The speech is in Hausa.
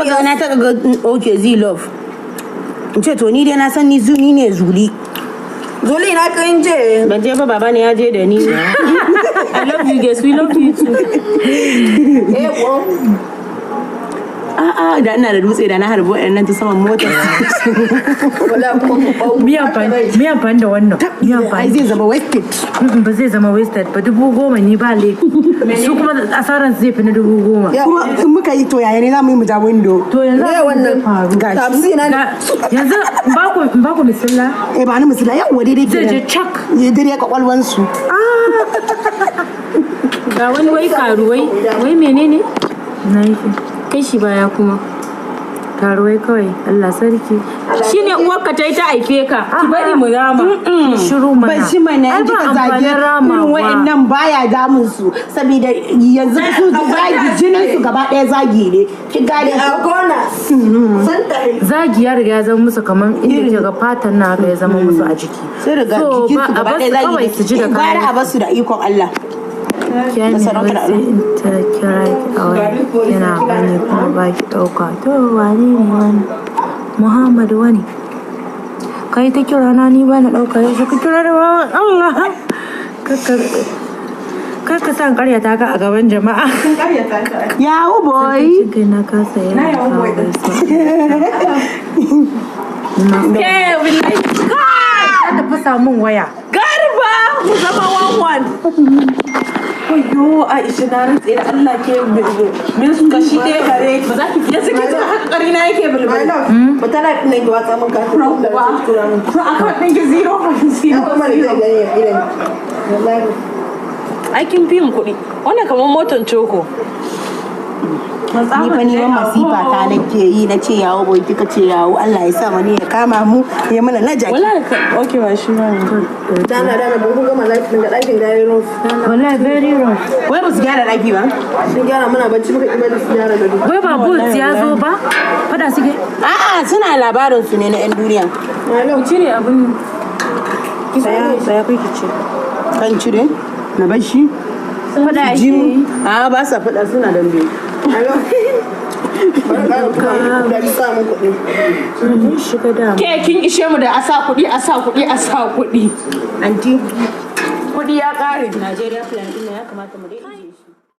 na ta ga okay Z love. In ce to ni dai na san ni ne Zuli. Zuli na kan je. Ban je ba baba ne ya je da ni. I love you guys, we love you too. Da ina da dutse da na harbo ɗan nan ta saman mota. Miyan fan da wannan. Ai zai zama wasted. Ba zai zama wasted ba 10,000 ni ba laifi. Su kuma asaran zai fi na 10,000. Kuma in muka yi to yaya ne za mu yi mu ja window. To yanzu wannan faru. Yanzu ba ku misalla. Ba ni misalla yawa daidai kenan. Zai je cak. Ya dare kwakwalwansu. Ga wani wai karuwai wai menene? Na yi kai shi baya kuma karuwai kawai Allah sarki shine uwarka ta yi ta aife ka ki bari mu rama shiru mana ban shi mana an kika zage irin wa'annan baya damun su saboda yanzu su zagi jinin su gaba daya zagi ne ki gane zagi ya riga ya zama musu kaman inda ke ga fatan na ya zama musu a jiki sai riga jikin su gaba daya zagi su ji da gara a basu da ikon Allah Kyan ta kira ki a wani yana bani kuma ba ki ɗauka to wani ne wani Muhammadu wani kai ta kira na ni ba na ɗauka yau ka kira da wawan Allah kaka san karyata ka a gaban jama'a yawo boy kai na kasa yana kawo ke wallahi kai ta fasa mun waya garba mu zama one Ayyo Aisha na rantse da Allah ke min su kashi ɗaya gare ba za ki fiye suke ta haka ƙari na yake bulbul. Ba ta na ɗin ki watsa min kafin da wasu tura min. Akan ɗin ki 0.0. aikin biyan kuɗi wannan kamar motar coko. Ni fa neman masifa ta nake yi na ce yawo boy kika ce yawo Allah ya sa wani ya kama mu ya mana na jaki. Wallahi okay ba shi ba ne. Dana mun gama laifin ga ɗakin gari rough. wallahi very rough Wai ba su gyara ɗaki ba? Sun gyara muna bacci muka kima da su gyara gado. wai ba boots ya zo ba fada suke A'a suna labarin su ne na 'yan duniya. Ku cire abin Saya kai ki ce. Kan cire? Na bar shi? fada ake Jim. A ba sa faɗa suna dambe. shiga da ke kin ishe mu da asa kuɗi Anti. kuɗi ya ƙare Najeriya plan ɗin ya kamata mu dai.